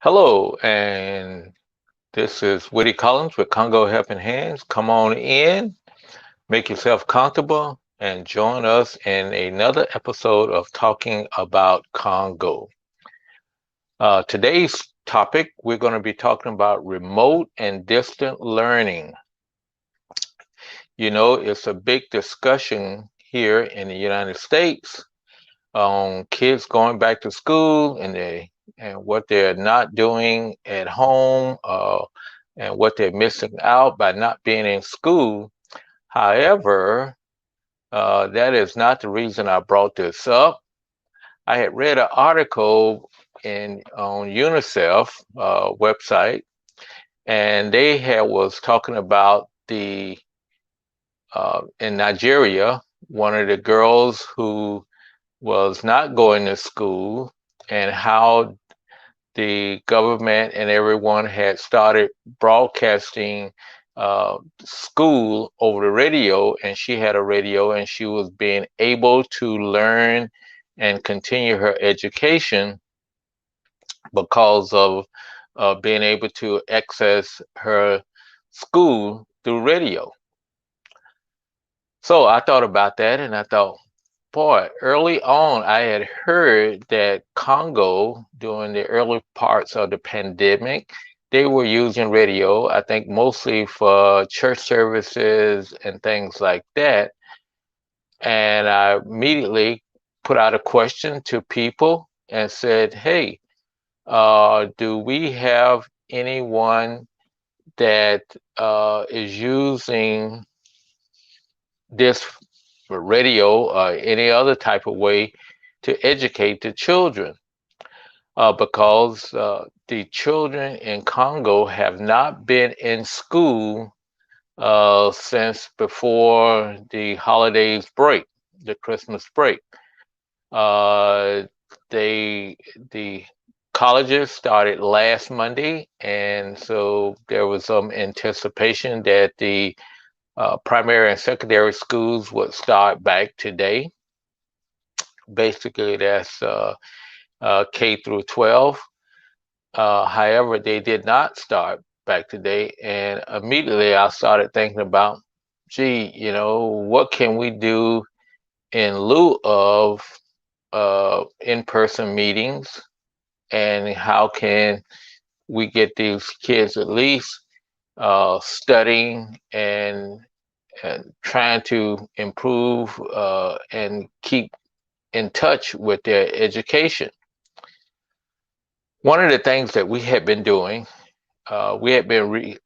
Hello, and this is Woody Collins with Congo Helping Hands. Come on in, make yourself comfortable, and join us in another episode of Talking About Congo. Today's topic, we're going to be talking about remote and distant learning. You know, it's a big discussion here in the United States on kids going back to school and what they're not doing at home, and what they're missing out by not being in school. However, that is not the reason I brought this up. I had read an article on UNICEF website, and they had was talking about the in Nigeria, one of the girls who was not going to school and how the government and everyone had started broadcasting school over the radio, and she had a radio and she was being able to learn and continue her education because of being able to access her school through radio. So I thought about that and I thought, boy, early on, I had heard that Congo, during the early parts of the pandemic, they were using radio, I think mostly for church services and things like that. And I immediately put out a question to people and said, hey, do we have anyone that is using this radio or any other type of way to educate the children? Because the children in Congo have not been in school since before the holidays break, the Christmas break. Uh, the colleges started last Monday, and so there was some anticipation that the primary and secondary schools would start back today. Basically, that's K through 12. However, they did not start back today. And immediately I started thinking about, gee, what can we do in lieu of in-person meetings? And how can we get these kids at least studying and trying to improve and keep in touch with their education? One of the things that we had been doing, we had been,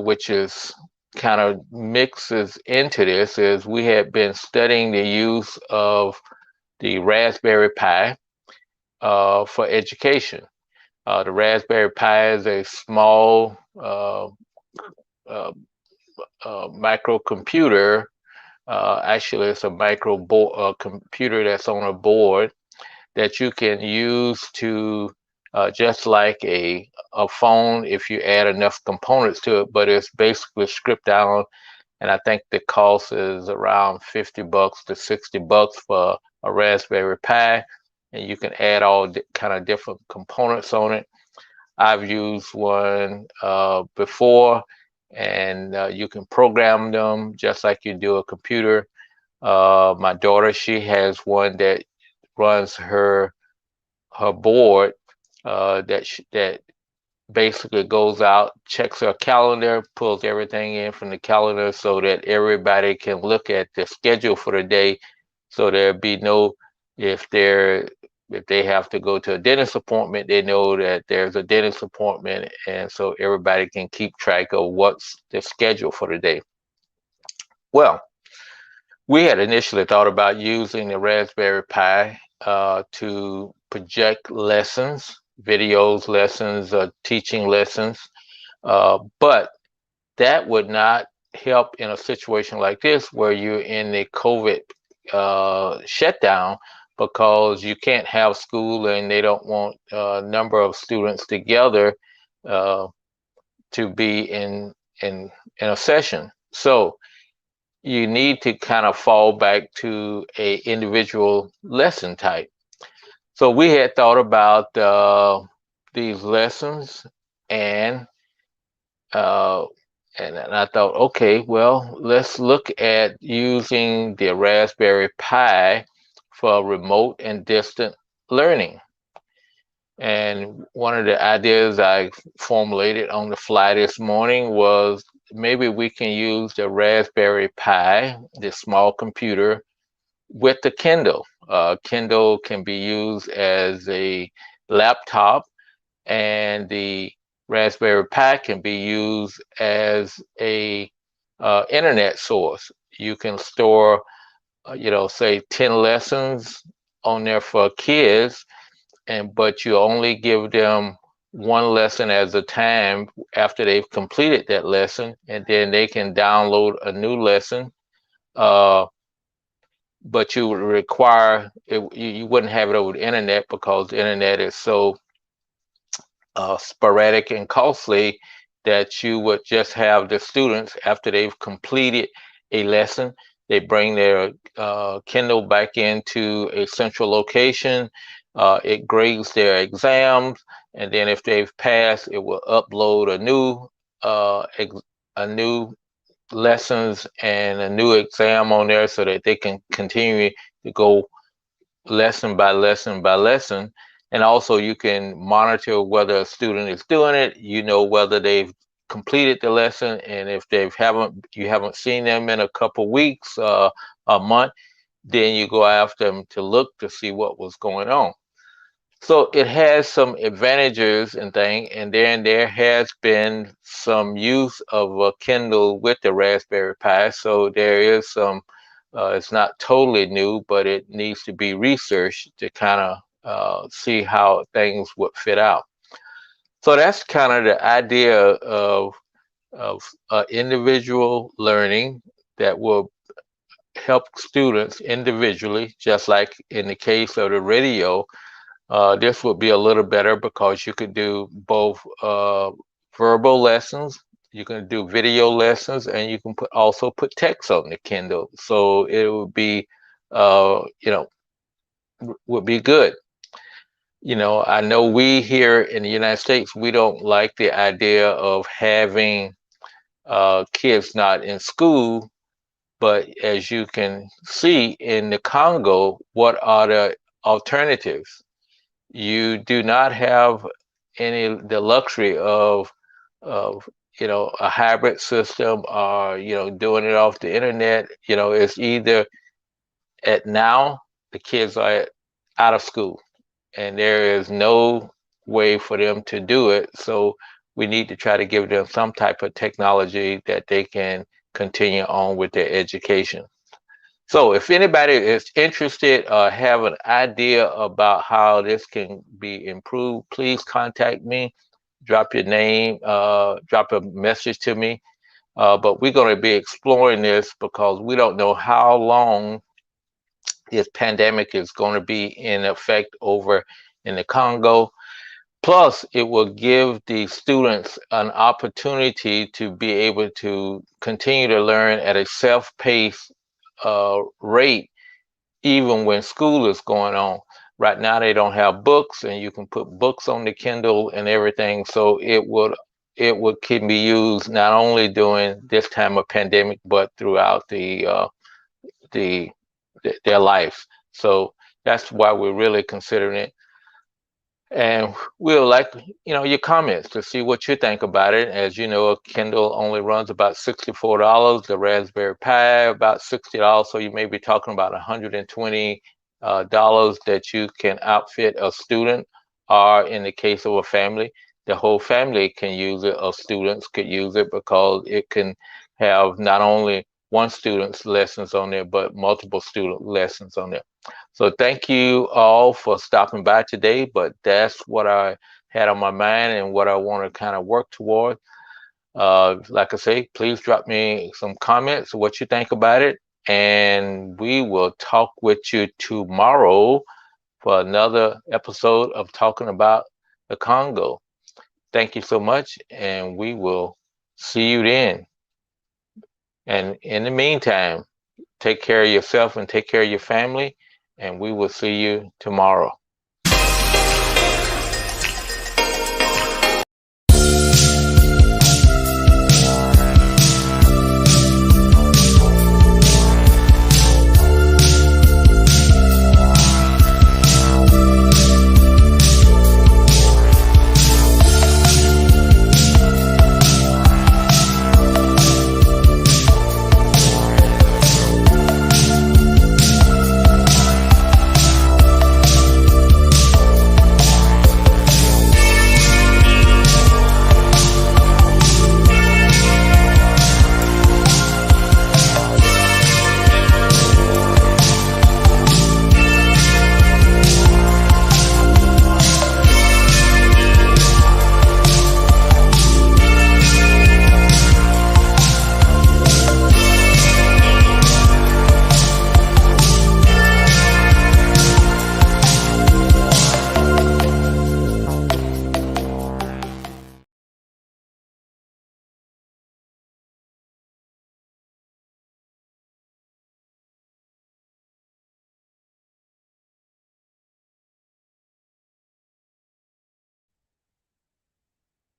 which is kind of mixes into this, is we had been studying the use of the Raspberry Pi for education. The Raspberry Pi is a small uh, microcomputer. Actually, it's a computer that's on a board that you can use to just like a phone if you add enough components to it, but it's basically stripped down, and I think the cost is around $50 to $60 for a Raspberry Pi, and you can add all kind of different components on it. I've used one before, and you can program them just like you do a computer. My daughter, she has one that runs her board that basically goes out, checks her calendar, pulls everything in from the calendar so that everybody can look at the schedule for the day. So there'll be no, if they have to go to a dentist appointment, they know that there's a dentist appointment, and so everybody can keep track of what's the schedule for the day. Well, we had initially thought about using the Raspberry Pi to project lessons, videos, lessons, teaching lessons, but that would not help in a situation like this where you're in the COVID shutdown, because you can't have school and they don't want a number of students together uh, to be in a session. So you need to kind of fall back to a individual lesson type. So we had thought about the these lessons, and uh, and I thought, okay, well, let's look at using the Raspberry Pi for remote and distant learning. And one of the ideas I formulated on the fly this morning was maybe we can use the Raspberry Pi, the small computer, with the Kindle. Kindle can be used as a laptop, and the Raspberry Pi can be used as a internet source. You can store, say 10 lessons on there for kids, and but you only give them one lesson at a time after they've completed that lesson, and then they can download a new lesson. Uh, but you would require it, you wouldn't have it over the internet because the internet is so sporadic and costly that you would just have the students, after they've completed a lesson, they bring their Kindle back into a central location. It grades their exams, and then if they've passed, it will upload a new lessons and a new exam on there so that they can continue to go lesson by lesson by lesson. And also you can monitor whether a student is doing it, whether they've completed the lesson, and if you haven't seen them in a couple weeks, a month, then you go after them to look to see what was going on. So it has some advantages and things, and then there has been some use of a Kindle with the Raspberry Pi. So there is some, it's not totally new, but it needs to be researched to kind of see how things would fit out. So that's kind of the idea of individual learning that will help students individually, just like in the case of the radio. This would be a little better because you could do both verbal lessons, you can do video lessons, and you can also put text on the Kindle. So it would be, would be good. I know we here in the United States, we don't like the idea of having kids not in school, but as you can see in the Congo, what are the alternatives? You do not have the luxury of a hybrid system, or doing it off the internet. It's either at now the kids are out of school and there is no way for them to do it, so we need to try to give them some type of technology that they can continue on with their education. So if anybody is interested or have an idea about how this can be improved, please contact me, drop your name, drop a message to me. But we're going to be exploring this because we don't know how long this pandemic is going to be in effect over in the Congo. Plus, it will give the students an opportunity to be able to continue to learn at a self-paced rate, even when school is going on. Right now, they don't have books, and you can put books on the Kindle and everything. So it would can be used not only during this time of pandemic, but throughout the their life. So that's why we're really considering it. And we'll like, your comments to see what you think about it. As you know, a Kindle only runs about $64. The Raspberry Pi about $60. So you may be talking about $120 that you can outfit a student, or in the case of a family, the whole family can use it, or students could use it, because it can have not only one student's lessons on there, but multiple student lessons on there. So thank you all for stopping by today, but that's what I had on my mind and what I want to kind of work toward. Like I say, please drop me some comments, what you think about it, and we will talk with you tomorrow for another episode of Talking About the Congo. Thank you so much, and we will see you then. And in the meantime, take care of yourself and take care of your family, and we will see you tomorrow.